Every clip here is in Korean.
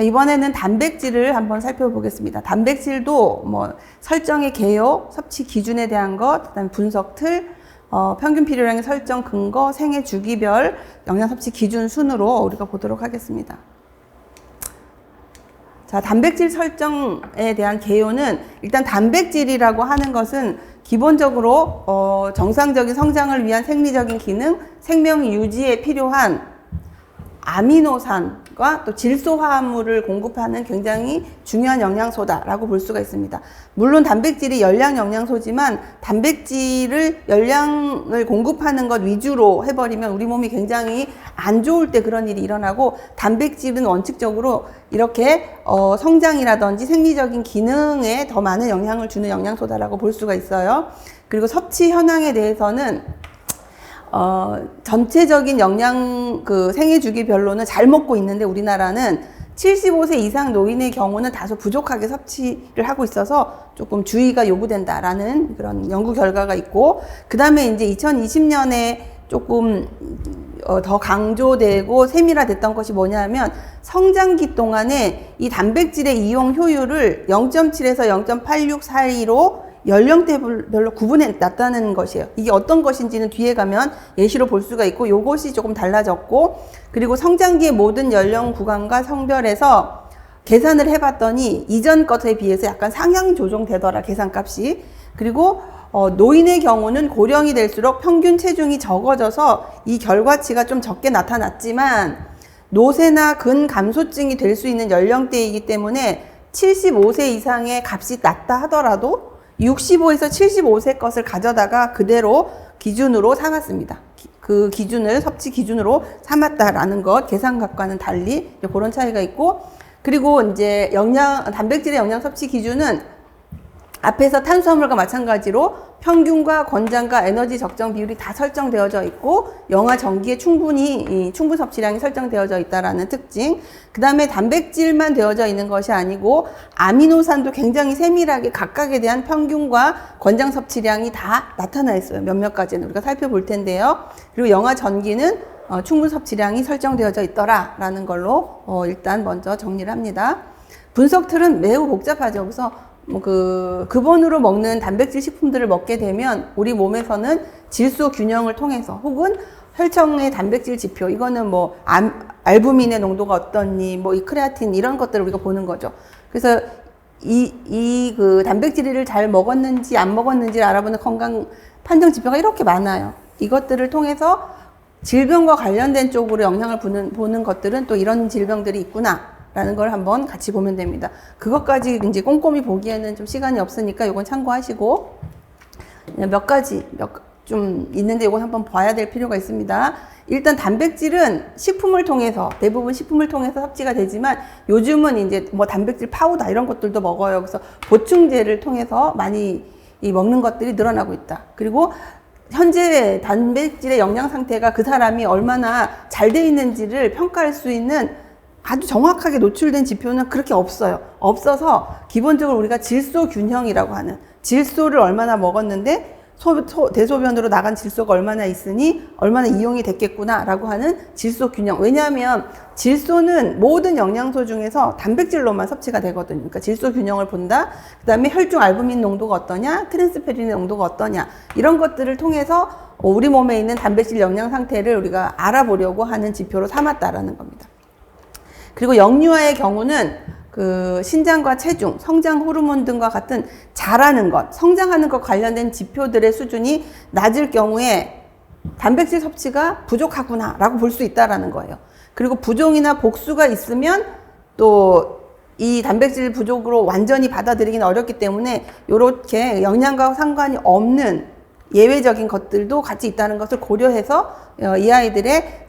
자, 이번에는 단백질을 한번 살펴보겠습니다. 단백질도 뭐 설정의 개요, 섭취 기준에 대한 것, 그다음에 분석 틀, 평균 필요량의 설정 근거, 생애 주기별 영양 섭취 기준 순으로 우리가 보도록 하겠습니다. 자, 단백질 설정에 대한 개요는 일단 단백질이라고 하는 것은 기본적으로 정상적인 성장을 위한 생리적인 기능, 생명 유지에 필요한 아미노산과 또 질소화합물을 공급하는 굉장히 중요한 영양소다라고 볼 수가 있습니다. 물론 단백질이 열량 영양소지만 단백질을 열량을 공급하는 것 위주로 해버리면 우리 몸이 굉장히 안 좋을 때 그런 일이 일어나고, 단백질은 원칙적으로 이렇게 성장이라든지 생리적인 기능에 더 많은 영향을 주는 영양소다라고 볼 수가 있어요. 그리고 섭취 현황에 대해서는 전체적인 영양 생애 주기별로는 잘 먹고 있는데 우리나라는 75세 이상 노인의 경우는 다소 부족하게 섭취를 하고 있어서 조금 주의가 요구된다라는 그런 연구 결과가 있고, 그 다음에 이제 2020년에 조금 더 강조되고 세밀화됐던 것이 뭐냐면, 성장기 동안에 이 단백질의 이용 효율을 0.7에서 0.86 사이로 연령대별로 구분해 놨다는 것이에요. 이게 어떤 것인지는 뒤에 가면 예시로 볼 수가 있고, 요것이 조금 달라졌고, 그리고 성장기의 모든 연령 구간과 성별에서 계산을 해봤더니 이전 것에 비해서 약간 상향 조정되더라, 계산값이. 그리고 노인의 경우는 고령이 될수록 평균 체중이 적어져서 이 결과치가 좀 적게 나타났지만, 노쇠나 근감소증이 될 수 있는 연령대이기 때문에 75세 이상의 값이 낮다 하더라도 65에서 75세 것을 가져다가 그대로 기준으로 삼았습니다. 그 기준을 섭취 기준으로 삼았다라는 것, 계산값과는 달리 그런 차이가 있고, 그리고 이제 단백질의 영양 섭취 기준은 앞에서 탄수화물과 마찬가지로 평균과 권장과 에너지 적정 비율이 다 설정되어져 있고, 영하 전기에 충분 섭취량이 설정되어져 있다라는 특징. 그 다음에 단백질만 되어져 있는 것이 아니고 아미노산도 굉장히 세밀하게 각각에 대한 평균과 권장 섭취량이 다 나타나 있어요. 몇몇 가지는 우리가 살펴볼 텐데요. 그리고 영하 전기는 충분 섭취량이 설정되어져 있더라라는 걸로 일단 먼저 정리를 합니다. 분석 틀은 매우 복잡하죠. 그래서 근본으로 먹는 단백질 식품들을 먹게 되면 우리 몸에서는 질소 균형을 통해서, 혹은 혈청의 단백질 지표, 이거는 알부민의 농도가 어떻니, 이 크레아틴 이런 것들을 우리가 보는 거죠. 그래서 그 단백질을 잘 먹었는지 안 먹었는지를 알아보는 건강 판정 지표가 이렇게 많아요. 이것들을 통해서 질병과 관련된 쪽으로 영향을 보는 것들은 또 이런 질병들이 있구나 라는 걸 한번 같이 보면 됩니다. 그것까지 이제 꼼꼼히 보기에는 좀 시간이 없으니까 이건 참고하시고, 몇 가지 좀 있는데 이건 한번 봐야 될 필요가 있습니다. 일단 단백질은 식품을 통해서, 대부분 식품을 통해서 섭취가 되지만 요즘은 이제 단백질 파우더 이런 것들도 먹어요. 그래서 보충제를 통해서 많이 먹는 것들이 늘어나고 있다. 그리고 현재 단백질의 영양 상태가 그 사람이 얼마나 잘 돼 있는지를 평가할 수 있는 아주 정확하게 노출된 지표는 그렇게 없어요. 없어서 기본적으로 우리가 질소 균형이라고 하는, 질소를 얼마나 먹었는데 대소변으로 나간 질소가 얼마나 있으니 얼마나 이용이 됐겠구나 라고 하는 질소 균형. 왜냐하면 질소는 모든 영양소 중에서 단백질로만 섭취가 되거든요. 그러니까 질소 균형을 본다. 그 다음에 혈중 알부민 농도가 어떠냐, 트랜스페린의 농도가 어떠냐, 이런 것들을 통해서 우리 몸에 있는 단백질 영양 상태를 우리가 알아보려고 하는 지표로 삼았다라는 겁니다. 그리고 영유아의 경우는 신장과 체중, 성장 호르몬 등과 같은 자라는 것, 성장하는 것 관련된 지표들의 수준이 낮을 경우에 단백질 섭취가 부족하구나 라고 볼 수 있다라는 거예요. 그리고 부종이나 복수가 있으면 또 이 단백질 부족으로 완전히 받아들이기는 어렵기 때문에 이렇게 영양과 상관이 없는 예외적인 것들도 같이 있다는 것을 고려해서 이 아이들의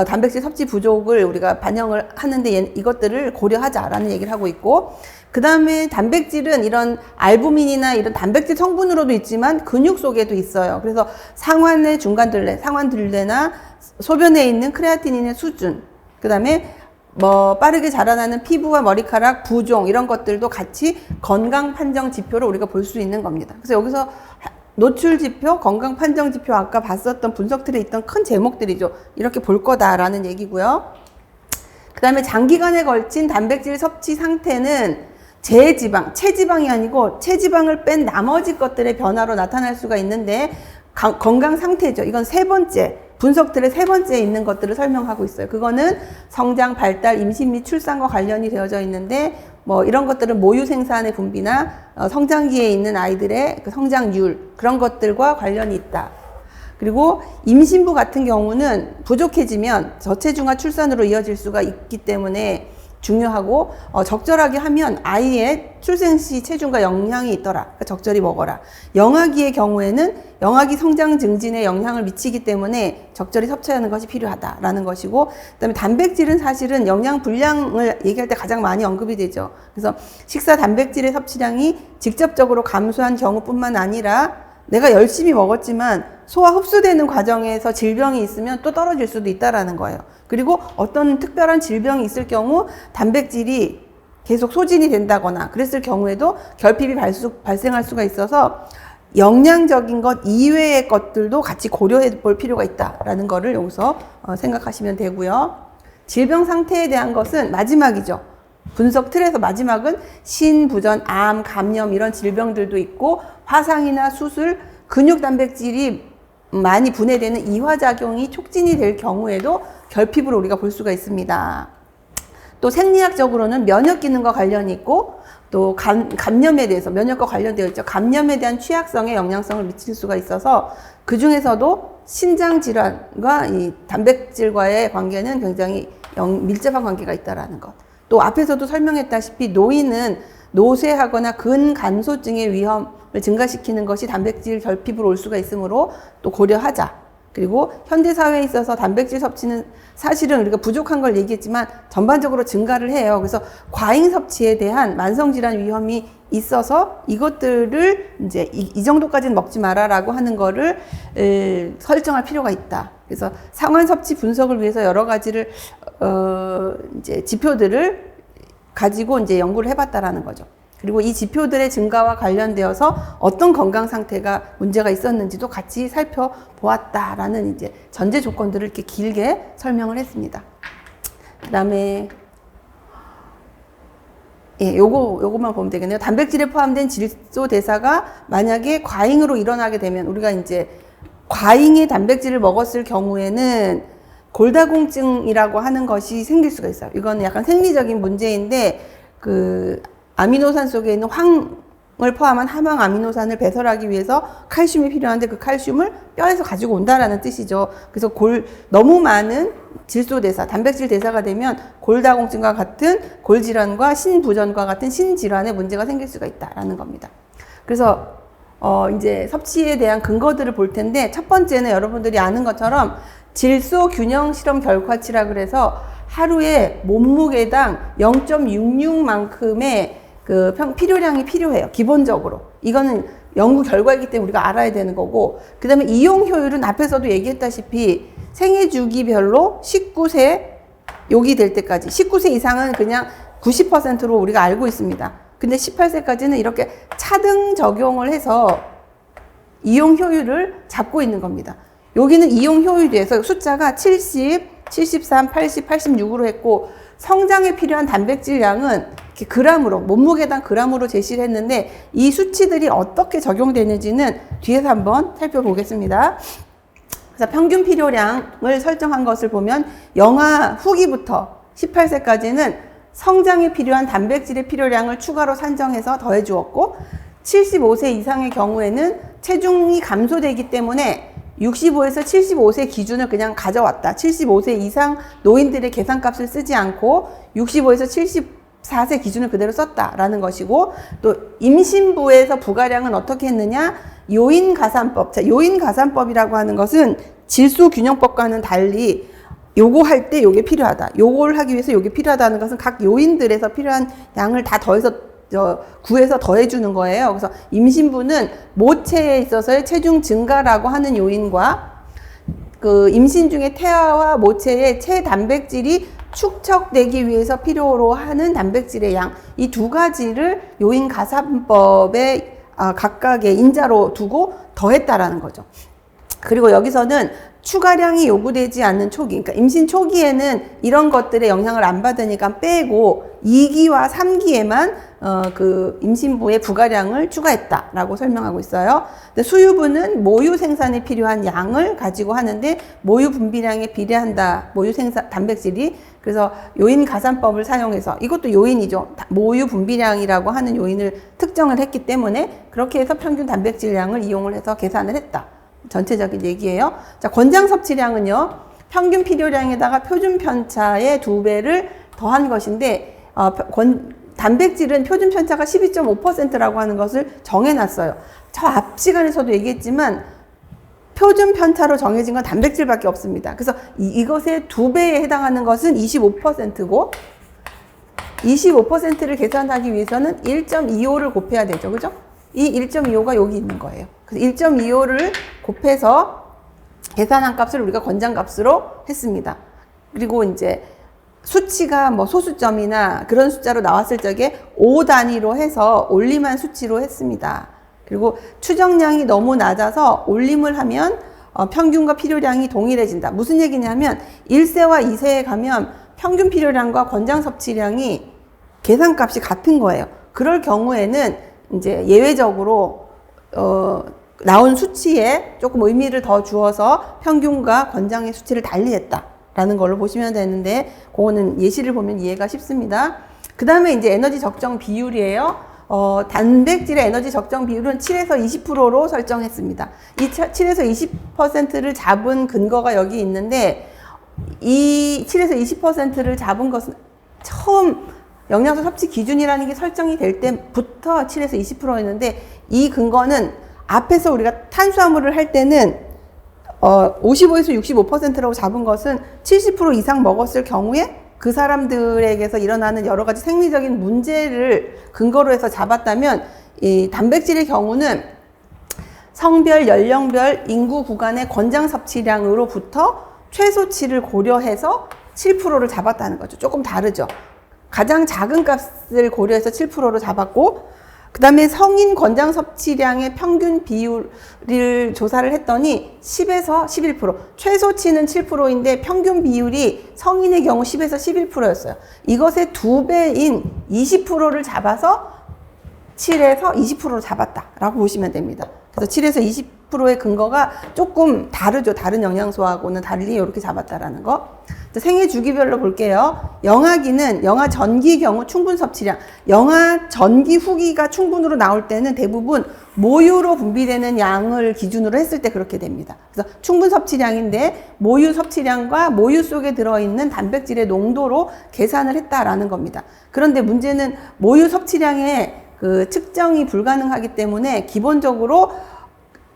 단백질 섭취 부족을 우리가 반영을 하는데 이것들을 고려하자라는 얘기를 하고 있고, 그 다음에 단백질은 이런 알부민이나 이런 단백질 성분으로도 있지만 근육 속에도 있어요. 그래서 상완의 중간들레, 상완들레나 소변에 있는 크레아티닌의 수준, 그 다음에 빠르게 자라나는 피부와 머리카락, 부종 이런 것들도 같이 건강 판정 지표로 우리가 볼 수 있는 겁니다. 그래서 여기서 노출 지표, 건강 판정 지표, 아까 봤었던 분석 틀에 있던 큰 제목들이죠. 이렇게 볼 거다라는 얘기고요. 그다음에 장기간에 걸친 단백질 섭취 상태는 제지방, 체지방이 아니고 체지방을 뺀 나머지 것들의 변화로 나타날 수가 있는데 건강 상태죠. 이건 세 번째, 분석들의 세 번째에 있는 것들을 설명하고 있어요. 그거는 성장, 발달, 임신 및 출산과 관련이 되어져 있는데 뭐 이런 것들은 모유 생산의 분비나 성장기에 있는 아이들의 그 성장률 그런 것들과 관련이 있다. 그리고 임신부 같은 경우는 부족해지면 저체중아 출산으로 이어질 수가 있기 때문에 중요하고 적절하게 하면 아이의 출생 시 체중과 영향이 있더라. 그러니까 적절히 먹어라. 영아기의 경우에는 영아기 성장 증진에 영향을 미치기 때문에 적절히 섭취하는 것이 필요하다라는 것이고, 그다음에 단백질은 사실은 영양 불량을 얘기할 때 가장 많이 언급이 되죠. 그래서 식사 단백질의 섭취량이 직접적으로 감소한 경우뿐만 아니라 내가 열심히 먹었지만 소화 흡수되는 과정에서 질병이 있으면 또 떨어질 수도 있다라는 거예요. 그리고 어떤 특별한 질병이 있을 경우 단백질이 계속 소진이 된다거나 그랬을 경우에도 결핍이 발생할 수가 있어서 영양적인 것 이외의 것들도 같이 고려해 볼 필요가 있다라는 거를 여기서 생각하시면 되고요. 질병 상태에 대한 것은 마지막이죠. 분석 틀에서 마지막은 신부전, 암, 감염 이런 질병들도 있고 화상이나 수술, 근육 단백질이 많이 분해되는 이화작용이 촉진이 될 경우에도 결핍을 우리가 볼 수가 있습니다. 또 생리학적으로는 면역 기능과 관련이 있고 또 감염에 대해서 면역과 관련되어 있죠. 감염에 대한 취약성에 영향성을 미칠 수가 있어서 그 중에서도 신장 질환과 이 단백질과의 관계는 굉장히 밀접한 관계가 있다라는 것. 또 앞에서도 설명했다시피 노인은 노쇠하거나 근간소증의 위험을 증가시키는 것이 단백질 결핍으로 올 수가 있으므로 또 고려하자. 그리고 현대사회에 있어서 단백질 섭취는 사실은 우리가 부족한 걸 얘기했지만 전반적으로 증가를 해요. 그래서 과잉 섭취에 대한 만성질환 위험이 있어서 이것들을 이제 이 정도까지는 먹지 마라라고 하는 거를 설정할 필요가 있다. 그래서 상환 섭취 분석을 위해서 여러 가지를 이제 지표들을 가지고 이제 연구를 해봤다라는 거죠. 그리고 이 지표들의 증가와 관련되어서 어떤 건강 상태가 문제가 있었는지도 같이 살펴보았다라는 이제 전제 조건들을 이렇게 길게 설명을 했습니다. 그다음에 요거만 보면 되겠네요. 단백질에 포함된 질소 대사가 만약에 과잉으로 일어나게 되면 우리가 이제 과잉의 단백질을 먹었을 경우에는 골다공증이라고 하는 것이 생길 수가 있어요. 이건 약간 생리적인 문제인데 그 아미노산 속에 있는 황을 포함한 함황 아미노산을 배설하기 위해서 칼슘이 필요한데 그 칼슘을 뼈에서 가지고 온다라는 뜻이죠. 그래서 너무 많은 질소 대사, 단백질 대사가 되면 골다공증과 같은 골질환과 신부전과 같은 신질환의 문제가 생길 수가 있다라는 겁니다. 그래서 이제 섭취에 대한 근거들을 볼 텐데 첫 번째는 여러분들이 아는 것처럼 질소 균형 실험 결과치라 그래서 하루에 몸무게당 0.66만큼의 그 필요량이 필요해요. 기본적으로. 이거는 연구 결과이기 때문에 우리가 알아야 되는 거고, 그 다음에 이용 효율은 앞에서도 얘기했다시피 생애 주기별로 19세 여기 될 때까지 19세 이상은 그냥 90%로 우리가 알고 있습니다. 근데 18세까지는 이렇게 차등 적용을 해서 이용 효율을 잡고 있는 겁니다. 여기는 이용 효율에서 숫자가 70, 73, 80, 86으로 했고 성장에 필요한 단백질 양은 이렇게 그람으로, 몸무게당 그람으로 제시를 했는데 이 수치들이 어떻게 적용되는지는 뒤에서 한번 살펴보겠습니다. 그래서 평균 필요량을 설정한 것을 보면 영아 후기부터 18세까지는 성장에 필요한 단백질의 필요량을 추가로 산정해서 더해 주었고 75세 이상의 경우에는 체중이 감소되기 때문에 65에서 75세 기준을 그냥 가져왔다. 75세 이상 노인들의 계산값을 쓰지 않고 65에서 74세 기준을 그대로 썼다라는 것이고, 또 임신부에서 부가량은 어떻게 했느냐? 요인가산법. 자, 요인가산법이라고 하는 것은 질소균형법과는 달리 요거 할 때 요게 필요하다. 요걸 하기 위해서 요게 필요하다는 것은 각 요인들에서 필요한 양을 다 더해서 구해서 더해주는 거예요. 그래서 임신부는 모체에 있어서의 체중 증가라고 하는 요인과 그 임신 중에 태아와 모체의 체단백질이 축적되기 위해서 필요로 하는 단백질의 양, 이 두 가지를 요인 가산법에 각각의 인자로 두고 더했다라는 거죠. 그리고 여기서는 추가량이 요구되지 않는 초기, 그러니까 임신 초기에는 이런 것들의 영향을 안 받으니까 빼고 2기와 3기에만 그 임신부의 부가량을 추가했다라고 설명하고 있어요. 근데 수유부는 모유 생산에 필요한 양을 가지고 하는데 모유 분비량에 비례한다. 모유 생산 단백질이. 그래서 요인 가산법을 사용해서 이것도 요인이죠. 모유 분비량이라고 하는 요인을 특정을 했기 때문에 그렇게 해서 평균 단백질량을 이용을 해서 계산을 했다. 전체적인 얘기예요. 자, 권장 섭취량은요, 평균 필요량에다가 표준 편차의 2배를 더한 것인데, 단백질은 표준 편차가 12.5%라고 하는 것을 정해놨어요. 저 앞 시간에서도 얘기했지만, 표준 편차로 정해진 건 단백질밖에 없습니다. 그래서 이것의 2배에 해당하는 것은 25%고, 25%를 계산하기 위해서는 1.25를 곱해야 되죠. 그죠? 이 1.25가 여기 있는 거예요. 그래서 1.25를 곱해서 계산한 값을 우리가 권장값으로 했습니다. 그리고 이제 수치가 뭐 소수점이나 그런 숫자로 나왔을 적에 5 단위로 해서 올림한 수치로 했습니다. 그리고 추정량이 너무 낮아서 올림을 하면 평균과 필요량이 동일해진다. 무슨 얘기냐면 1세와 2세에 가면 평균 필요량과 권장 섭취량이 계산값이 같은 거예요. 그럴 경우에는 이제 예외적으로 나온 수치에 조금 의미를 더 주어서 평균과 권장의 수치를 달리했다라는 걸로 보시면 되는데, 그거는 예시를 보면 이해가 쉽습니다. 그 다음에 이제 에너지 적정 비율이에요. 단백질의 에너지 적정 비율은 7에서 20%로 설정했습니다. 이 7에서 20%를 잡은 근거가 여기 있는데, 이 7에서 20%를 잡은 것은 처음 영양소 섭취 기준이라는 게 설정이 될 때부터 7에서 20%였는데, 이 근거는 앞에서 우리가 탄수화물을 할 때는 55에서 65%라고 잡은 것은 70% 이상 먹었을 경우에 그 사람들에게서 일어나는 여러 가지 생리적인 문제를 근거로 해서 잡았다면, 이 단백질의 경우는 성별, 연령별, 인구 구간의 권장 섭취량으로부터 최소치를 고려해서 7%를 잡았다는 거죠. 조금 다르죠. 가장 작은 값을 고려해서 7%로 잡았고, 그 다음에 성인 권장 섭취량의 평균 비율을 조사를 했더니 10에서 11%, 최소치는 7%인데 평균 비율이 성인의 경우 10에서 11%였어요. 이것의 2배인 20%를 잡아서 7에서 20%로 잡았다라고 보시면 됩니다. 그래서 7에서 20%의 근거가 조금 다르죠. 다른 영양소하고는 달리 이렇게 잡았다라는 거. 생애 주기별로 볼게요. 영아기는 영아 전기 경우 충분 섭취량, 영아 전기 후기가 충분으로 나올 때는 대부분 모유로 분비되는 양을 기준으로 했을 때 그렇게 됩니다. 그래서 충분 섭취량인데 모유 섭취량과 모유 속에 들어있는 단백질의 농도로 계산을 했다라는 겁니다. 그런데 문제는 모유 섭취량의 그 측정이 불가능하기 때문에 기본적으로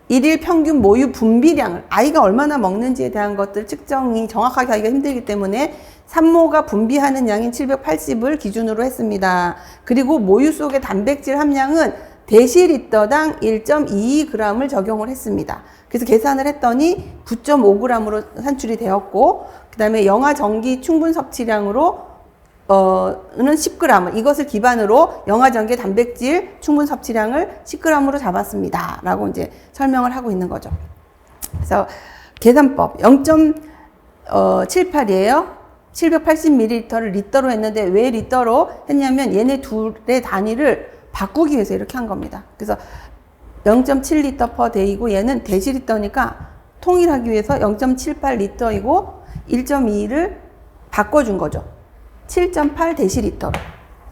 일일 평균 모유 분비량을, 아이가 얼마나 먹는지에 대한 것들 측정이 정확하게 하기가 힘들기 때문에 산모가 분비하는 양인 780을 기준으로 했습니다. 그리고 모유 속의 단백질 함량은 데시리터당 1.22g을 적용을 했습니다. 그래서 계산을 했더니 9.5g으로 산출이 되었고, 그 다음에 영아 전기 충분 섭취량으로 는 10g, 이것을 기반으로 영아전기 단백질 충분 섭취량을 10g으로 잡았습니다. 라고 이제 설명을 하고 있는 거죠. 그래서 계산법 0.78이에요. 780ml를 리터로 했는데 왜 리터로 했냐면 얘네 둘의 단위를 바꾸기 위해서 이렇게 한 겁니다. 그래서 0.7L per day이고 얘는 데시리터니까 통일하기 위해서 0.78L이고 1.2를 바꿔준 거죠. 7.8 데시리터로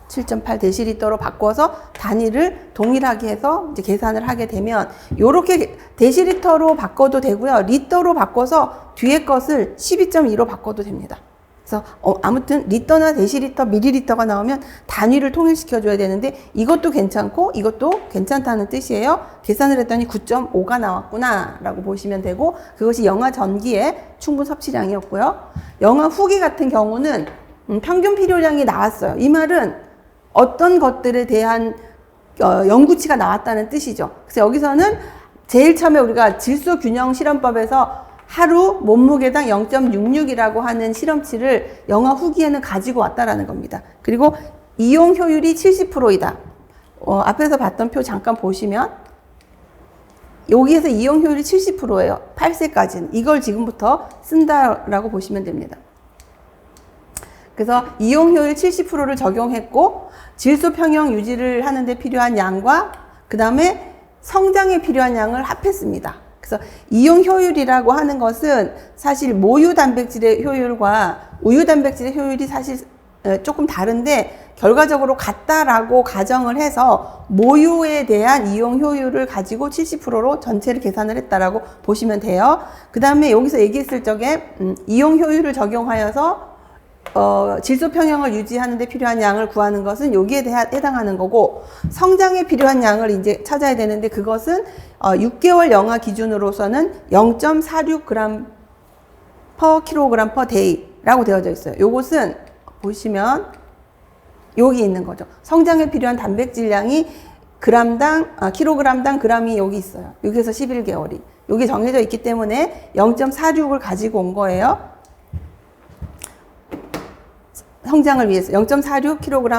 7.8 데시리터로 바꿔서 단위를 동일하게 해서 이제 계산을 하게 되면, 요렇게 데시리터로 바꿔도 되고요. 리터로 바꿔서 뒤에 것을 12.2로 바꿔도 됩니다. 그래서 아무튼 리터나 데시리터, 밀리리터가 나오면 단위를 통일시켜 줘야 되는데 이것도 괜찮고 이것도 괜찮다는 뜻이에요. 계산을 했더니 9.5가 나왔구나 라고 보시면 되고, 그것이 영아 전기의 충분 섭취량이었고요. 영아 후기 같은 경우는 평균 필요량이 나왔어요. 이 말은 어떤 것들에 대한 연구치가 나왔다는 뜻이죠. 그래서 여기서는 제일 처음에 우리가 질소균형 실험법에서 하루 몸무게당 0.66이라고 하는 실험치를 영아 후기에는 가지고 왔다라는 겁니다. 그리고 이용 효율이 70%이다. 앞에서 봤던 표 잠깐 보시면 여기에서 이용 효율이 70%예요. 8세까지는. 이걸 지금부터 쓴다라고 보시면 됩니다. 그래서 이용 효율 70%를 적용했고 질소 평형 유지를 하는데 필요한 양과 그 다음에 성장에 필요한 양을 합했습니다. 그래서 이용 효율이라고 하는 것은 사실 모유 단백질의 효율과 우유 단백질의 효율이 사실 조금 다른데 결과적으로 같다라고 가정을 해서 모유에 대한 이용 효율을 가지고 70%로 전체를 계산을 했다라고 보시면 돼요. 그 다음에 여기서 얘기했을 적에 이용 효율을 적용하여서 질소 평형을 유지하는 데 필요한 양을 구하는 것은 여기에 해당하는 거고, 성장에 필요한 양을 이제 찾아야 되는데 그것은 6개월 영아 기준으로서는 0.46g per kg per day라고 되어져 있어요. 요것은 보시면 여기 있는 거죠. 성장에 필요한 단백질량이 킬로그램당 그람이 여기 있어요. 여기서 11개월이. 여기 정해져 있기 때문에 0.46을 가지고 온 거예요. 성장을 위해서 0.46kg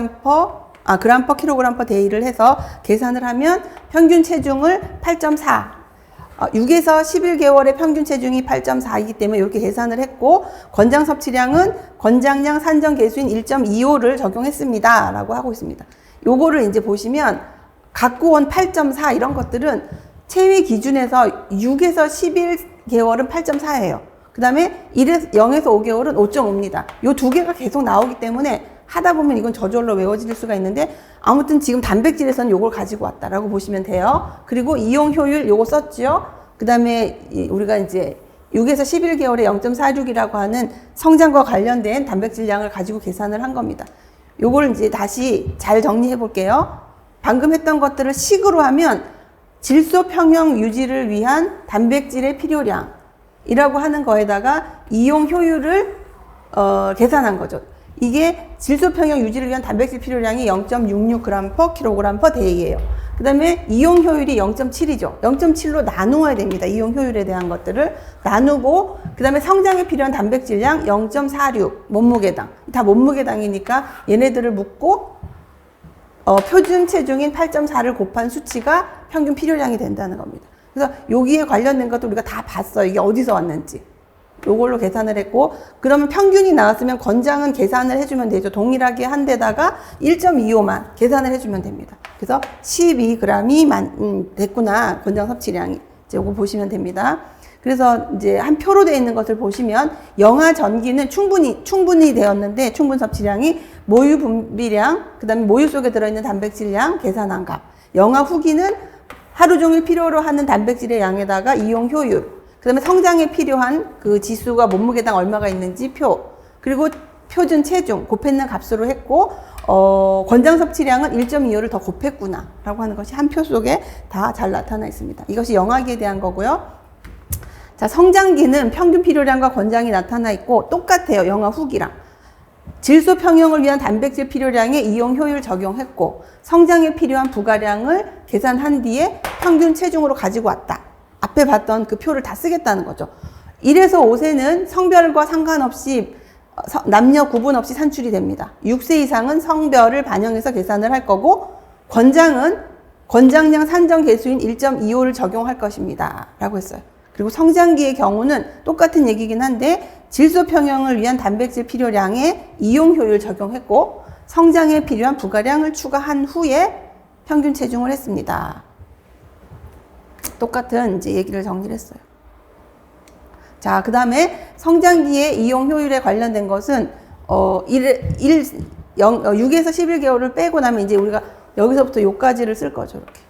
그램 per kg per day를 해서 계산을 하면 평균 체중을 8.4 6에서 11개월의 평균 체중이 8.4이기 때문에 이렇게 계산을 했고, 권장 섭취량은 권장량 산정 계수인 1.25를 적용했습니다 라고 하고 있습니다. 요거를 이제 보시면 갖고 온 8.4 이런 것들은 체위 기준에서 6에서 11개월은 8.4예요. 그 다음에 0에서 5개월은 5.5입니다. 요 두 개가 계속 나오기 때문에 하다 보면 이건 저절로 외워질 수가 있는데, 아무튼 지금 단백질에서는 요걸 가지고 왔다라고 보시면 돼요. 그리고 이용 효율 요거 썼죠. 그 다음에 우리가 이제 6에서 11개월에 0.46이라고 하는 성장과 관련된 단백질량을 가지고 계산을 한 겁니다. 요걸 이제 다시 잘 정리해 볼게요. 방금 했던 것들을 식으로 하면 질소 평형 유지를 위한 단백질의 필요량이라고 하는 거에다가 이용 효율을 계산한 거죠. 이게 질소 평형 유지를 위한 단백질 필요량이 0.66g per kg per day예요. 그 다음에 이용 효율이 0.7이죠. 0.7로 나누어야 됩니다. 이용 효율에 대한 것들을 나누고, 그 다음에 성장에 필요한 단백질량 0.46 몸무게당. 다 몸무게당이니까 얘네들을 묶고 표준 체중인 8.4를 곱한 수치가 평균 필요량이 된다는 겁니다. 그래서 여기에 관련된 것도 우리가 다 봤어요. 이게 어디서 왔는지. 요걸로 계산을 했고, 그러면 평균이 나왔으면 권장은 계산을 해주면 되죠. 동일하게 한 데다가 1.25만 계산을 해주면 됩니다. 그래서 12g이 됐구나, 권장 섭취량이. 이제 요거 보시면 됩니다. 그래서 이제 한 표로 되어 있는 것을 보시면 영아 전기는 충분히 되었는데 충분 섭취량이 모유 분비량, 그 다음에 모유 속에 들어있는 단백질량 계산한 값. 영아 후기는 하루 종일 필요로 하는 단백질의 양에다가 이용 효율, 그 다음에 성장에 필요한 그 지수가 몸무게당 얼마가 있는지 표, 그리고 표준 체중 곱했는 값으로 했고, 권장 섭취량은 1.25를 더 곱했구나 라고 하는 것이 한 표 속에 다 잘 나타나 있습니다. 이것이 영아기에 대한 거고요. 자, 성장기는 평균 필요량과 권장이 나타나 있고 똑같아요. 영아 후기랑. 질소 평형을 위한 단백질 필요량에 이용 효율 적용했고, 성장에 필요한 부가량을 계산한 뒤에 평균 체중으로 가지고 왔다. 앞에 봤던 그 표를 다 쓰겠다는 거죠. 1에서 5세는 성별과 상관없이 남녀 구분 없이 산출이 됩니다. 6세 이상은 성별을 반영해서 계산을 할 거고, 권장은 권장량 산정 계수인 1.25를 적용할 것입니다 라고 했어요. 그리고 성장기의 경우는 똑같은 얘기긴 한데 질소 평형을 위한 단백질 필요량에 이용 효율 적용했고, 성장에 필요한 부가량을 추가한 후에 평균 체중을 했습니다. 똑같은 이제 얘기를 정리를 했어요. 자, 그 다음에 성장기의 이용 효율에 관련된 것은 6에서 11개월을 빼고 나면 이제 우리가 여기서부터 요까지를 쓸 거죠. 이렇게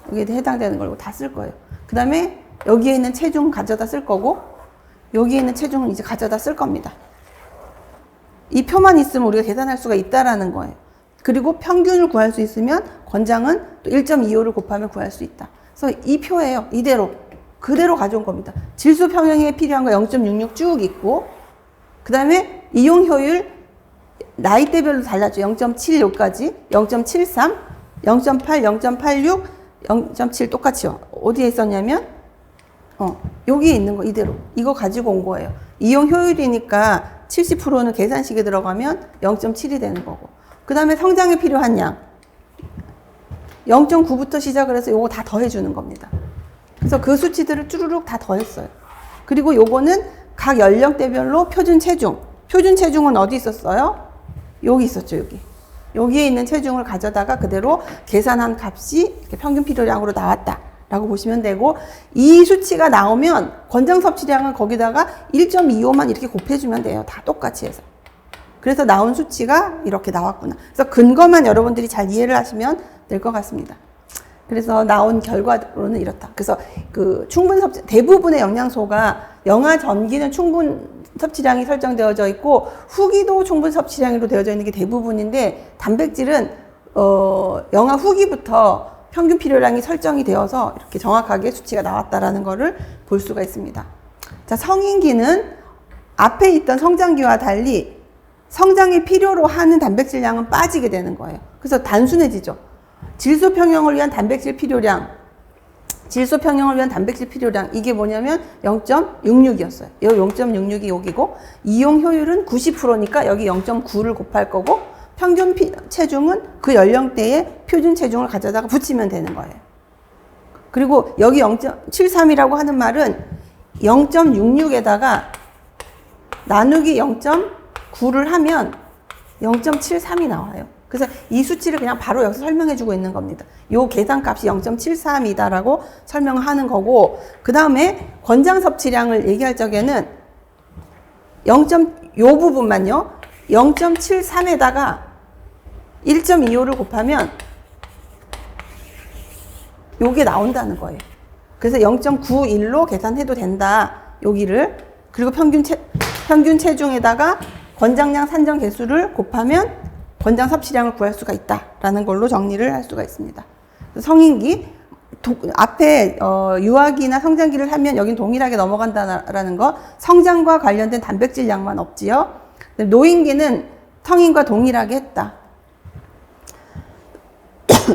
여기에 해당되는 걸 다 쓸 거예요. 그 다음에 여기에 있는 체중 가져다 쓸 거고, 여기에 있는 체중은 이제 가져다 쓸 겁니다. 이 표만 있으면 우리가 계산할 수가 있다라는 거예요. 그리고 평균을 구할 수 있으면 권장은 또 1.25를 곱하면 구할 수 있다. 그래서 이 표예요. 이대로 그대로 가져온 겁니다. 질소 평형에 필요한 거 0.66 쭉 있고, 그 다음에 이용 효율 나이대별로 달랐죠. 0.76까지 0.73, 0.8, 0.86, 0.7 똑같이요. 어디에 있었냐면 여기에 있는 거 이대로 이거 가지고 온 거예요. 이용 효율이니까 70%는 계산식에 들어가면 0.7이 되는 거고, 그 다음에 성장에 필요한 양 0.9부터 시작을 해서 요거 다 더해 주는 겁니다. 그래서 그 수치들을 쭈루룩 다 더했어요. 그리고 요거는 각 연령대별로 표준 체중. 표준 체중은 어디 있었어요? 여기 있었죠, 여기. 여기에 있는 체중을 가져다가 그대로 계산한 값이 이렇게 평균 필요량으로 나왔다 라고 보시면 되고, 이 수치가 나오면 권장 섭취량은 거기다가 1.25만 이렇게 곱해주면 돼요. 다 똑같이 해서. 그래서 나온 수치가 이렇게 나왔구나. 그래서 근거만 여러분들이 잘 이해를 하시면 될 것 같습니다. 그래서 나온 결과로는 이렇다. 그래서 그 충분 섭취, 대부분의 영양소가 영하 전기는 충분 섭취량이 설정되어져 있고 후기도 충분 섭취량으로 되어져 있는 게 대부분인데, 단백질은 영하 후기부터 평균 필요량이 설정이 되어서 이렇게 정확하게 수치가 나왔다라는 거를 볼 수가 있습니다. 자, 성인기는 앞에 있던 성장기와 달리 성장이 필요로 하는 단백질량은 빠지게 되는 거예요. 그래서 단순해지죠. 질소 평형을 위한 단백질 필요량, 이게 뭐냐면 0.66이었어요. 이 0.66이 여기고, 이용 효율은 90%니까 여기 0.9를 곱할 거고, 평균 체중은 그 연령대의 표준 체중을 가져다가 붙이면 되는 거예요. 그리고 여기 0.73이라고 하는 말은 0.66에다가 나누기 0.9를 하면 0.73이 나와요. 그래서 이 수치를 그냥 바로 여기서 설명해주고 있는 겁니다. 요 계산값이 0.73이다라고 설명하는 거고, 그 다음에 권장 섭취량을 얘기할 적에는 요 부분만요, 0.73에다가 1.25를 곱하면 요게 나온다는 거예요. 그래서 0.91로 계산해도 된다, 여기를. 그리고 평균 체중에다가 권장량 산정 개수를 곱하면 권장 섭취량을 구할 수가 있다라는 걸로 정리를 할 수가 있습니다. 성인기, 앞에 유아기나 성장기를 하면 여긴 동일하게 넘어간다라는 거, 성장과 관련된 단백질량만 없지요. 노인기는 성인과 동일하게 했다.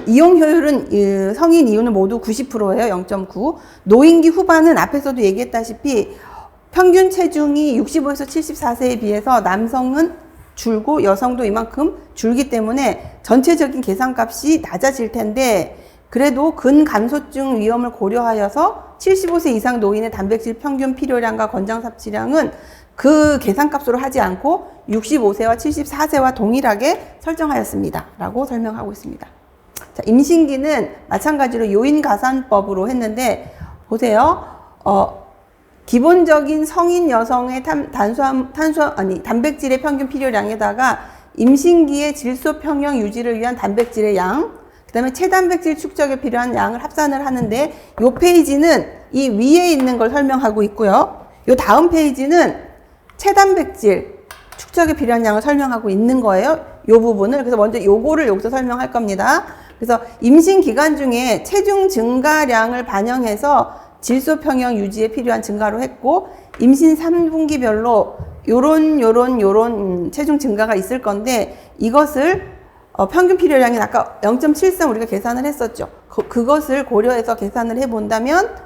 이용 효율은 성인 이유는 모두 90%예요. 0.9. 노인기 후반은 앞에서도 얘기했다시피 평균 체중이 65에서 74세에 비해서 남성은 줄고 여성도 이만큼 줄기 때문에 전체적인 계산값이 낮아질 텐데, 그래도 근감소증 위험을 고려하여서 75세 이상 노인의 단백질 평균 필요량과 권장 섭취량은 그 계산값으로 하지 않고 65세와 74세와 동일하게 설정하였습니다 라고 설명하고 있습니다. 자, 임신기는 마찬가지로 요인가산법으로 했는데, 보세요. 기본적인 성인 여성의 단백질의 평균 필요량에다가 임신기의 질소 평형 유지를 위한 단백질의 양, 그 다음에 체단백질 축적에 필요한 양을 합산을 하는데, 요 페이지는 이 위에 있는 걸 설명하고 있고요. 요 다음 페이지는 체단백질 축적에 필요한 양을 설명하고 있는 거예요. 요 부분을. 그래서 먼저 요거를 여기서 설명할 겁니다. 그래서 임신 기간 중에 체중 증가량을 반영해서 질소 평형 유지에 필요한 증가로 했고, 임신 3분기별로 요런 체중 증가가 있을 건데, 이것을 평균 필요량이 아까 0.73 우리가 계산을 했었죠. 그것을 고려해서 계산을 해본다면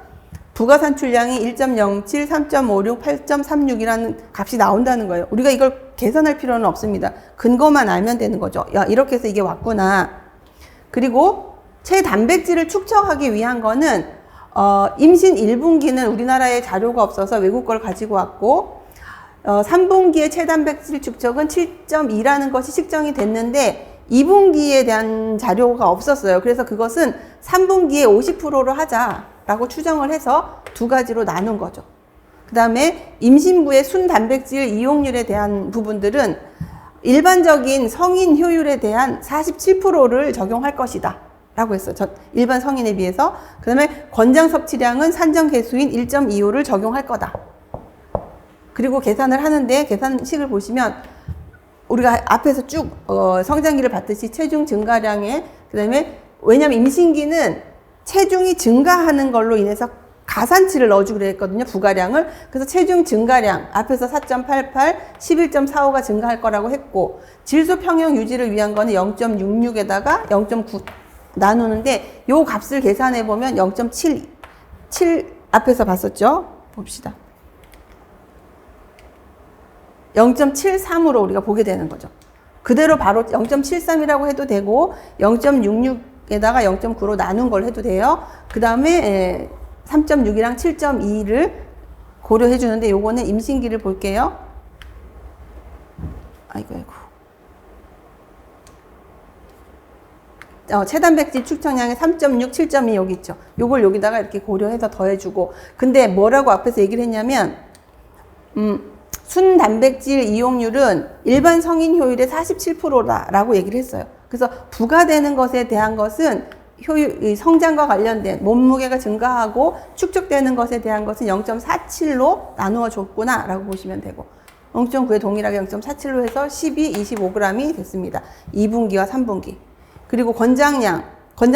부가산출량이 1.07, 3.56, 8.36이라는 값이 나온다는 거예요. 우리가 이걸 계산할 필요는 없습니다. 근거만 알면 되는 거죠. 야, 이렇게 해서 이게 왔구나. 그리고 체단백질을 축적하기 위한 거는 임신 1분기는 우리나라에 자료가 없어서 외국 걸 가지고 왔고, 3분기의 체단백질 축적은 7.2라는 것이 측정이 됐는데 2분기에 대한 자료가 없었어요. 그래서 그것은 3분기에 50%로 하자라고 추정을 해서 두 가지로 나눈 거죠. 그 다음에 임신부의 순단백질 이용률에 대한 부분들은 일반적인 성인 효율에 대한 47%를 적용할 것이다 라고 했어요. 일반 성인에 비해서. 그 다음에 권장 섭취량은 산정 개수인 1.25를 적용할 거다. 그리고 계산을 하는데, 계산식을 보시면 우리가 앞에서 쭉 성장기를 봤듯이 체중 증가량에, 그 다음에 왜냐면 임신기는 체중이 증가하는 걸로 인해서 가산치를 넣어주기로 했거든요. 부가량을. 그래서 체중 증가량 앞에서 4.88, 11.45가 증가할 거라고 했고, 질소 평형 유지를 위한 거는 0.66에다가 0.9 나누는데, 요 값을 계산해 보면 0.7 앞에서 봤었죠? 봅시다. 0.73으로 우리가 보게 되는 거죠. 그대로 바로 0.73이라고 해도 되고 0.66에다가 0.9로 나눈 걸 해도 돼요. 그 다음에 3.6이랑 7.2를 고려해 주는데 요거는 임신기를 볼게요. 아이고. 체단백질 축적량이 3.6, 7.2 여기 있죠. 요걸 여기다가 이렇게 고려해서 더해주고. 근데 뭐라고 앞에서 얘기를 했냐면, 순단백질 이용률은 일반 성인 효율의 47%라고 얘기를 했어요. 그래서 부과되는 것에 대한 것은 성장과 관련된 몸무게가 증가하고 축적되는 것에 대한 것은 0.47로 나누어 줬구나 라고 보시면 되고, 0.9에 동일하게 0.47로 해서 12, 25g이 됐습니다. 2분기와 3분기. 그리고 권장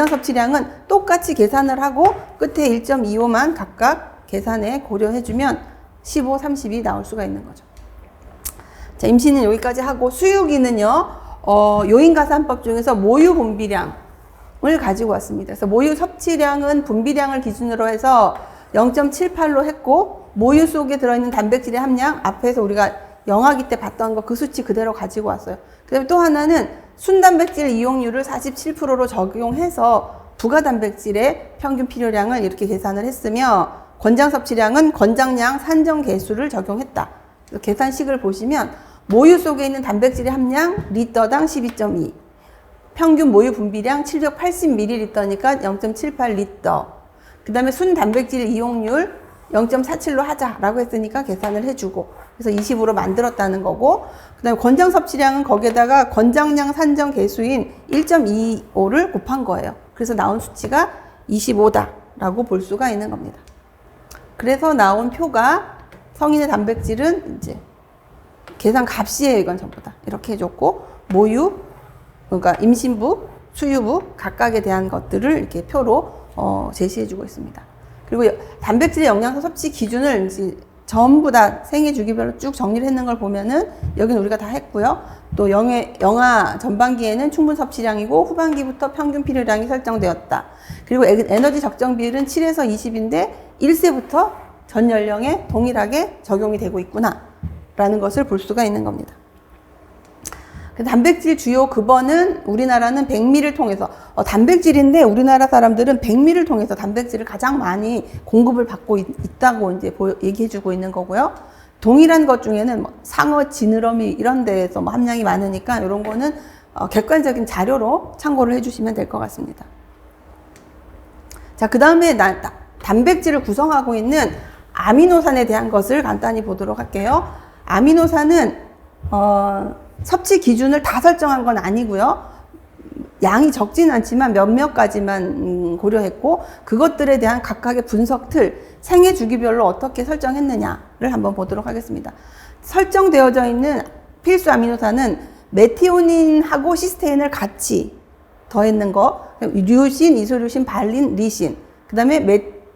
섭취량은 똑같이 계산을 하고 끝에 1.25만 각각 계산에 고려해주면 15, 30이 나올 수가 있는 거죠. 자, 임신은 여기까지 하고, 수유기는요, 요인가산법 중에서 모유 분비량을 가지고 왔습니다. 그래서 모유 섭취량은 분비량을 기준으로 해서 0.78로 했고, 모유 속에 들어있는 단백질의 함량, 앞에서 우리가 영아기 때 봤던 거 그 수치 그대로 가지고 왔어요. 그 다음에 또 하나는 순단백질 이용률을 47%로 적용해서 부가단백질의 평균 필요량을 이렇게 계산을 했으며, 권장 섭취량은 권장량 산정 개수를 적용했다. 계산식을 보시면 모유 속에 있는 단백질의 함량 리터당 12.2, 평균 모유 분비량 780ml니까 0.78리터, 그 다음에 순단백질 이용률 0.47로 하자라고 했으니까 계산을 해주고, 그래서 20으로 만들었다는 거고, 그 다음에 권장 섭취량은 거기에다가 권장량 산정 개수인 1.25를 곱한 거예요. 그래서 나온 수치가 25다라고 볼 수가 있는 겁니다. 그래서 나온 표가 성인의 단백질은 이제 계산 값이에요. 이건 전부 다 이렇게 해줬고, 모유, 그러니까 임신부, 수유부 각각에 대한 것들을 이렇게 표로 제시해주고 있습니다. 그리고 단백질의 영양소 섭취 기준을 이제 전부 다 생애 주기별로 쭉 정리를 했는 걸 보면은 여기는 우리가 다 했고요. 또 영아 전반기에는 충분 섭취량이고 후반기부터 평균 필요량이 설정되었다. 그리고 에너지 적정 비율은 7에서 20인데 1세부터 전 연령에 동일하게 적용이 되고 있구나 라는 것을 볼 수가 있는 겁니다. 단백질 주요 급원은 우리나라는 백미를 통해서, 단백질인데 우리나라 사람들은 백미를 통해서 단백질을 가장 많이 공급을 받고 있다고 이제 얘기해주고 있는 거고요. 동일한 것 중에는 상어, 지느러미 이런 데에서 함량이 많으니까 이런 거는 객관적인 자료로 참고를 해주시면 될 것 같습니다. 자, 그 다음에 단백질을 구성하고 있는 아미노산에 대한 것을 간단히 보도록 할게요. 아미노산은 섭취 기준을 다 설정한 건 아니고요. 양이 적진 않지만 몇몇 가지만 고려했고, 그것들에 대한 각각의 분석 틀, 생애 주기별로 어떻게 설정했느냐를 한번 보도록 하겠습니다. 설정되어져 있는 필수 아미노산은 메티오닌하고 시스테인을 같이 더했는 거, 류신, 이소류신, 발린, 리신, 그 다음에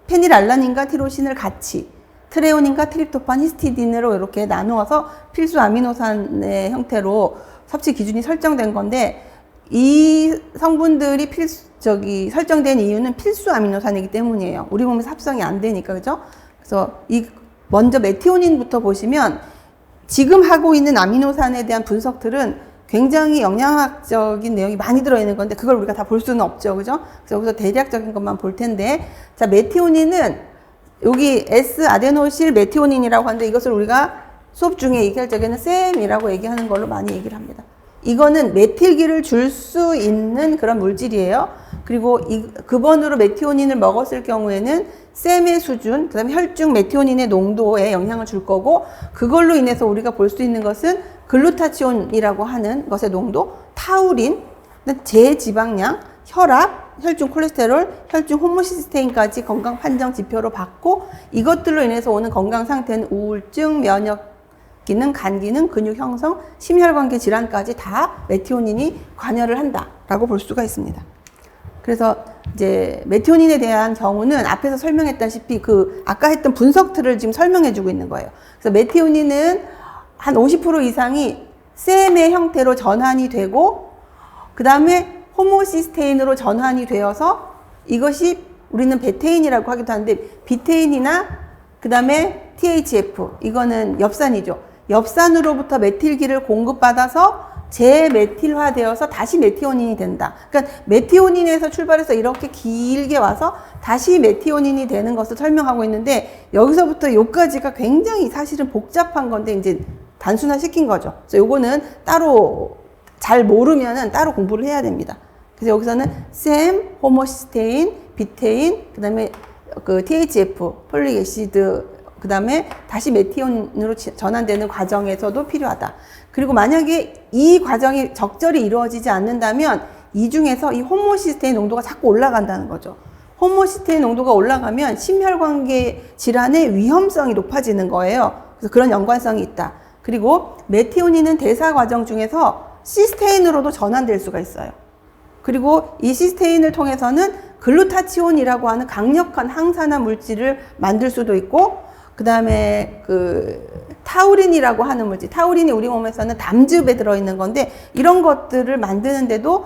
페닐알라닌과 티로신을 같이, 트레오닌과 트립토판, 히스티딘으로 이렇게 나누어서 필수 아미노산의 형태로 섭취 기준이 설정된 건데, 이 성분들이 설정된 이유는 필수 아미노산이기 때문이에요. 우리 몸에서 합성이 안 되니까, 그죠? 그래서 먼저 메티오닌부터 보시면 지금 하고 있는 아미노산에 대한 분석들은 굉장히 영양학적인 내용이 많이 들어있는 건데, 그걸 우리가 다 볼 수는 없죠, 그죠? 그래서 여기서 대략적인 것만 볼 텐데, 자, 메티오닌은 여기 S-아데노실 메티오닌이라고 하는데, 이것을 우리가 수업 중에 얘기할 적에는 셈이라고 얘기하는 걸로 많이 얘기를 합니다. 이거는 메틸기를 줄 수 있는 그런 물질이에요. 그리고 급원으로 메티오닌을 먹었을 경우에는 셈의 수준, 그 다음에 혈중 메티오닌의 농도에 영향을 줄 거고, 그걸로 인해서 우리가 볼 수 있는 것은 글루타치온이라고 하는 것의 농도, 타우린, 제지방량, 혈압, 혈중 콜레스테롤, 혈중 호모시스테인까지 건강 판정 지표로 봤고, 이것들로 인해서 오는 건강 상태는 우울증, 면역 기능, 간 기능, 근육 형성, 심혈관계 질환까지 다 메티오닌이 관여를 한다라고 볼 수가 있습니다. 그래서 이제 메티오닌에 대한 경우는 앞에서 설명했다시피 아까 했던 분석 틀을 지금 설명해주고 있는 거예요. 그래서 메티오닌은 한 50% 이상이 셈의 형태로 전환이 되고, 그 다음에 호모시스테인으로 전환이 되어서 이것이 우리는 베테인이라고 하기도 하는데, 비테인이나 그 다음에 THF, 이거는 엽산이죠. 엽산으로부터 메틸기를 공급받아서 재메틸화되어서 다시 메티오닌이 된다. 그러니까 메티오닌에서 출발해서 이렇게 길게 와서 다시 메티오닌이 되는 것을 설명하고 있는데, 여기서부터 여기까지가 굉장히 사실은 복잡한 건데 이제 단순화시킨 거죠. 그래서 요거는 따로 잘 모르면은 따로 공부를 해야 됩니다. 그래서 여기서는 셈, 호모시스테인, 비테인, 그다음에 그 THF, 폴릭 애시드, 그 다음에 다시 메티온으로 전환되는 과정에서도 필요하다. 그리고 만약에 이 과정이 적절히 이루어지지 않는다면 이 중에서 이 호모시스테인 농도가 자꾸 올라간다는 거죠. 호모시스테인 농도가 올라가면 심혈관계 질환의 위험성이 높아지는 거예요. 그래서 그런 연관성이 있다. 그리고 메티오닌은 대사 과정 중에서 시스테인으로도 전환될 수가 있어요. 그리고 이 시스테인을 통해서는 글루타치온이라고 하는 강력한 항산화 물질을 만들 수도 있고, 그 다음에 그 타우린이라고 하는 물질, 타우린이 우리 몸에서는 담즙에 들어있는 건데 이런 것들을 만드는데도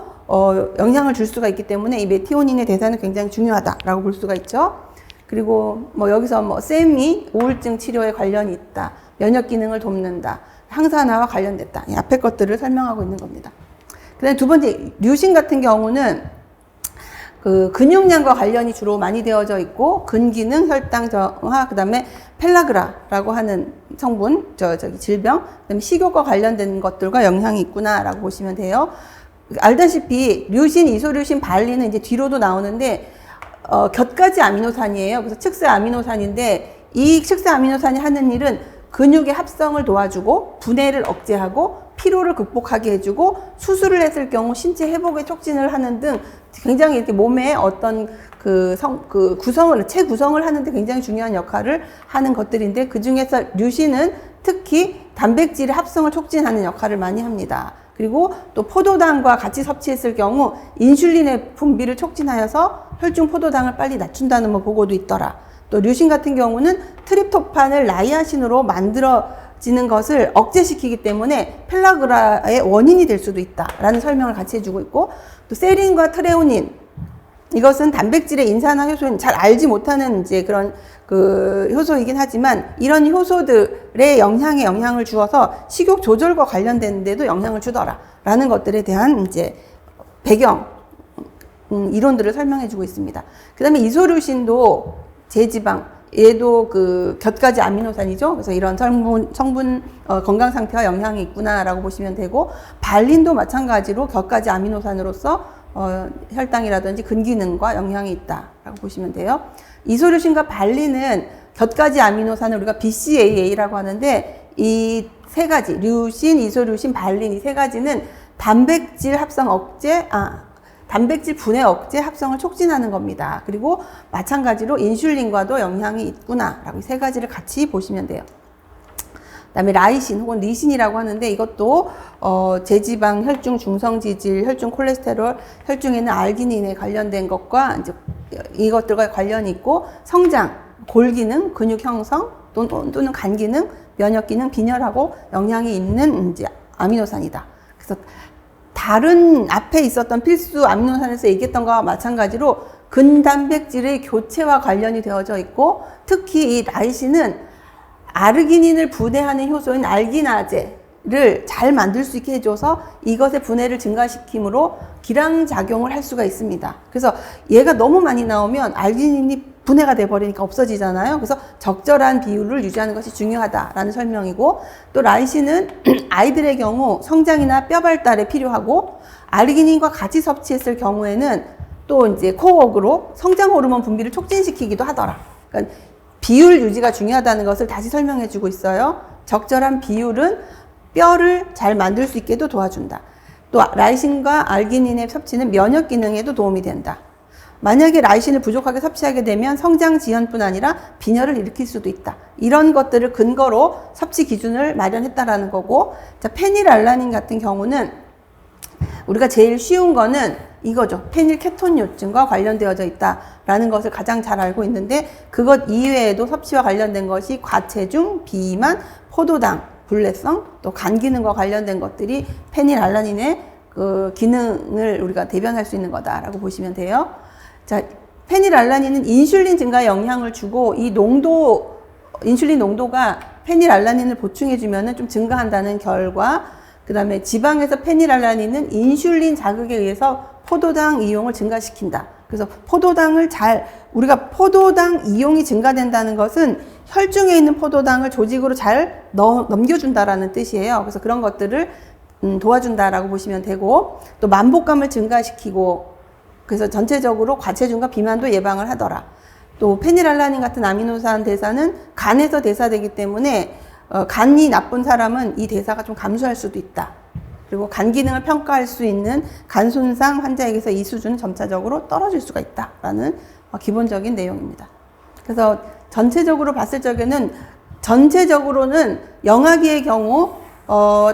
영향을 줄 수가 있기 때문에 이 메티오닌의 대사는 굉장히 중요하다라고 볼 수가 있죠. 그리고 뭐 여기서 뭐 셈이 우울증 치료에 관련이 있다, 면역 기능을 돕는다, 항산화와 관련됐다, 이 앞에 것들을 설명하고 있는 겁니다. 그 다음에 두 번째, 류신 같은 경우는 그 근육량과 관련이 주로 많이 되어져 있고, 근기능, 혈당 저하, 그 다음에 펠라그라라고 하는 성분, 질병, 그 다음에 식욕과 관련된 것들과 영향이 있구나라고 보시면 돼요. 알다시피 류신, 이소류신, 발리는 이제 뒤로도 나오는데 곁가지 아미노산이에요. 그래서 측세 아미노산인데 이 측세 아미노산이 하는 일은 근육의 합성을 도와주고 분해를 억제하고 피로를 극복하게 해주고 수술을 했을 경우 신체 회복에 촉진을 하는 등 굉장히 이렇게 몸의 어떤 구성을, 체구성을 하는데 굉장히 중요한 역할을 하는 것들인데, 그 중에서 류신은 특히 단백질의 합성을 촉진하는 역할을 많이 합니다. 그리고 또 포도당과 같이 섭취했을 경우 인슐린의 분비를 촉진하여서 혈중 포도당을 빨리 낮춘다는 뭐 보고도 있더라. 또 류신 같은 경우는 트립토판을 나이아신으로 만들어지는 것을 억제시키기 때문에 펠라그라의 원인이 될 수도 있다라는 설명을 같이 해주고 있고, 또 세린과 트레오닌, 이것은 단백질의 인산화 효소인, 잘 알지 못하는 이제 그런 그 효소이긴 하지만 이런 효소들의 영향을 주어서 식욕 조절과 관련된 데도 영향을 주더라라는 것들에 대한 이제 배경 이론들을 설명해 주고 있습니다. 그 다음에 이소류신도 제지방, 얘도 그 곁가지 아미노산이죠. 그래서 이런 성분 건강 상태와 영향이 있구나라고 보시면 되고, 발린도 마찬가지로 곁가지 아미노산으로서 혈당이라든지 근기능과 영향이 있다라고 보시면 돼요. 이소류신과 발린은 곁가지 아미노산을 우리가 BCAA라고 하는데, 이 세 가지, 류신, 이소류신, 발린, 이 세 가지는 단백질 합성 억제, 단백질 분해 억제 합성을 촉진하는 겁니다. 그리고 마찬가지로 인슐린과도 영향이 있구나라고 이 세 가지를 같이 보시면 돼요. 그다음에 라이신 혹은 리신이라고 하는데, 이것도 제지방, 혈중 중성지질, 혈중 콜레스테롤, 혈중에는 알기닌에 관련된 것과 이제 이것들과 관련이 있고, 성장, 골기능, 근육 형성 또는 간 기능, 면역 기능, 빈혈하고 영향이 있는 이제 아미노산이다. 그래서 다른 앞에 있었던 필수 아미노산에서 얘기했던 것과 마찬가지로 근단백질의 교체와 관련이 되어져 있고, 특히 이 라이신은 아르기닌을 분해하는 효소인 알기나제를 잘 만들 수 있게 해줘서 이것의 분해를 증가시킴으로 기량작용을 할 수가 있습니다. 그래서 얘가 너무 많이 나오면 알기닌이 분해가 돼버리니까 없어지잖아요. 그래서 적절한 비율을 유지하는 것이 중요하다라는 설명이고, 또 라이신은 아이들의 경우 성장이나 뼈 발달에 필요하고, 아르기닌과 같이 섭취했을 경우에는 또 이제 코어워크로 성장 호르몬 분비를 촉진시키기도 하더라. 그러니까 비율 유지가 중요하다는 것을 다시 설명해 주고 있어요. 적절한 비율은 뼈를 잘 만들 수 있게도 도와준다. 또 라이신과 알기닌의 섭취는 면역 기능에도 도움이 된다. 만약에 라이신을 부족하게 섭취하게 되면 성장 지연뿐 아니라 빈혈을 일으킬 수도 있다. 이런 것들을 근거로 섭취 기준을 마련했다라는 거고, 자, 페닐알라닌 같은 경우는 우리가 제일 쉬운 거는 이거죠. 페닐케톤요증과 관련되어져 있다라는 것을 가장 잘 알고 있는데, 그것 이외에도 섭취와 관련된 것이 과체중, 비만, 포도당, 불내성, 또 간 기능과 관련된 것들이 페닐알라닌의 그 기능을 우리가 대변할 수 있는 거다라고 보시면 돼요. 자, 페닐알라닌은 인슐린 증가에 영향을 주고, 이 인슐린 농도가 페닐알라닌을 보충해주면 좀 증가한다는 결과, 그 다음에 지방에서 페닐알라닌은 인슐린 자극에 의해서 포도당 이용을 증가시킨다. 그래서 우리가 포도당 이용이 증가된다는 것은 혈중에 있는 포도당을 조직으로 잘 넘겨준다라는 뜻이에요. 그래서 그런 것들을 도와준다라고 보시면 되고, 또 만복감을 증가시키고, 그래서 전체적으로 과체중과 비만도 예방을 하더라. 또 페닐알라닌 같은 아미노산 대사는 간에서 대사되기 때문에 간이 나쁜 사람은 이 대사가 좀 감소할 수도 있다. 그리고 간 기능을 평가할 수 있는 간 손상 환자에게서 이 수준은 점차적으로 떨어질 수가 있다라는 기본적인 내용입니다. 그래서 전체적으로 봤을 적에는 전체적으로는 영아기의 경우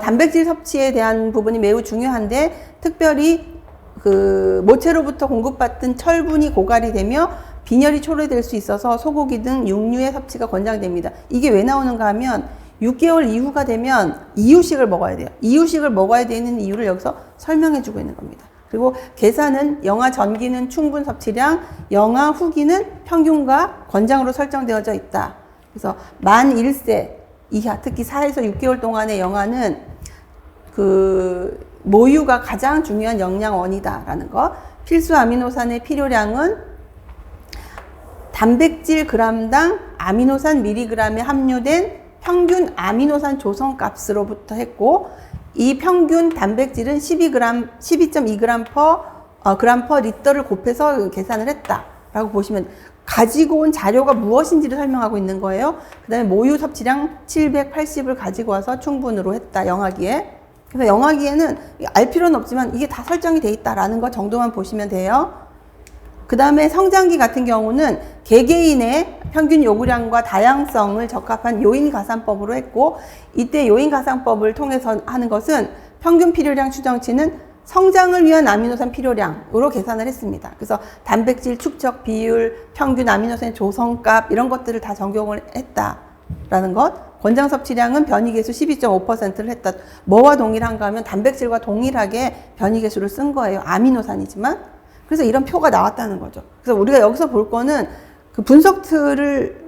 단백질 섭취에 대한 부분이 매우 중요한데, 특별히 그 모체로부터 공급받던 철분이 고갈이 되며 빈혈이 초래될 수 있어서 소고기 등 육류의 섭취가 권장됩니다. 이게 왜 나오는가 하면 6개월 이후가 되면 이유식을 먹어야 돼요. 이유식을 먹어야 되는 이유를 여기서 설명해 주고 있는 겁니다. 그리고 계산은 영아 전기는 충분 섭취량, 영아 후기는 평균과 권장으로 설정되어져 있다. 그래서 만 1세 이하, 특히 4에서 6개월 동안의 영아는 그 모유가 가장 중요한 영양원이다라는 거. 필수 아미노산의 필요량은 단백질 g당 아미노산 mg에 함유된 평균 아미노산 조성값으로부터 했고, 이 평균 단백질은 12.2g per 리터를 곱해서 계산을 했다라고 보시면, 가지고 온 자료가 무엇인지를 설명하고 있는 거예요. 그 다음에 모유 섭취량 780을 가지고 와서 충분으로 했다, 영아기에. 그래서 영아기에는 알 필요는 없지만 이게 다 설정이 돼 있다라는 것 정도만 보시면 돼요. 그 다음에 성장기 같은 경우는 개개인의 평균 요구량과 다양성을 적합한 요인 가산법으로 했고, 이때 요인 가산법을 통해서 하는 것은 평균 필요량 추정치는 성장을 위한 아미노산 필요량으로 계산을 했습니다. 그래서 단백질 축적 비율, 평균 아미노산 조성값 이런 것들을 다 적용을 했다라는 것. 권장 섭취량은 변이계수 12.5%를 했다. 뭐와 동일한가 하면 단백질과 동일하게 변이계수를 쓴 거예요. 아미노산이지만. 그래서 이런 표가 나왔다는 거죠. 그래서 우리가 여기서 볼 거는 그 분석 틀을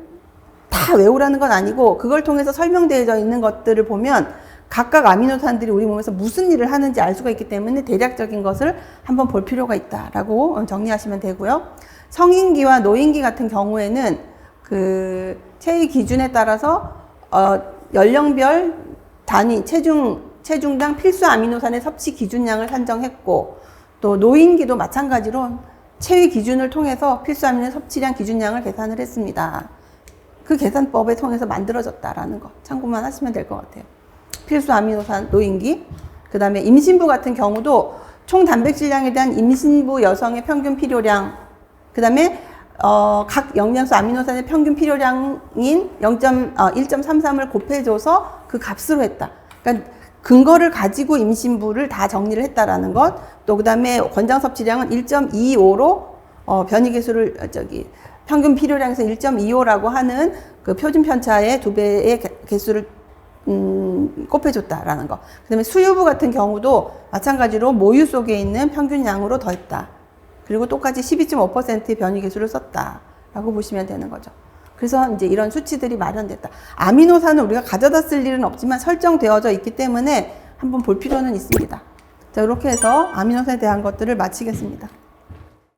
다 외우라는 건 아니고, 그걸 통해서 설명되어 있는 것들을 보면 각각 아미노산들이 우리 몸에서 무슨 일을 하는지 알 수가 있기 때문에 대략적인 것을 한번 볼 필요가 있다라고 정리하시면 되고요. 성인기와 노인기 같은 경우에는 그 체위 기준에 따라서 연령별 단위 체중당 필수 아미노산의 섭취 기준량을 산정했고, 또 노인기도 마찬가지로 체위 기준을 통해서 필수 아미노산 섭취량 기준량을 계산을 했습니다. 그 계산법에 통해서 만들어졌다라는 거 참고만 하시면 될 것 같아요. 필수 아미노산 노인기. 그 다음에 임신부 같은 경우도 총 단백질량에 대한 임신부 여성의 평균 필요량, 그 다음에 각 영양소 아미노산의 평균 필요량인 1.33을 곱해줘서 그 값으로 했다. 그러니까 근거를 가지고 임신부를 다 정리를 했다라는 것. 또 그 다음에 권장 섭취량은 1.25로 변이계수를 평균 필요량에서 1.25라고 하는 그 표준 편차의 2배의 개수를 곱해줬다라는 거. 그 다음에 수유부 같은 경우도 마찬가지로 모유 속에 있는 평균량으로 더했다. 그리고 똑같이 12.5%의 변이계수를 썼다라고 보시면 되는 거죠. 그래서 이제 이런 수치들이 마련됐다. 아미노산은 우리가 가져다 쓸 일은 없지만 설정되어져 있기 때문에 한번 볼 필요는 있습니다. 자, 이렇게 해서 아미노산에 대한 것들을 마치겠습니다.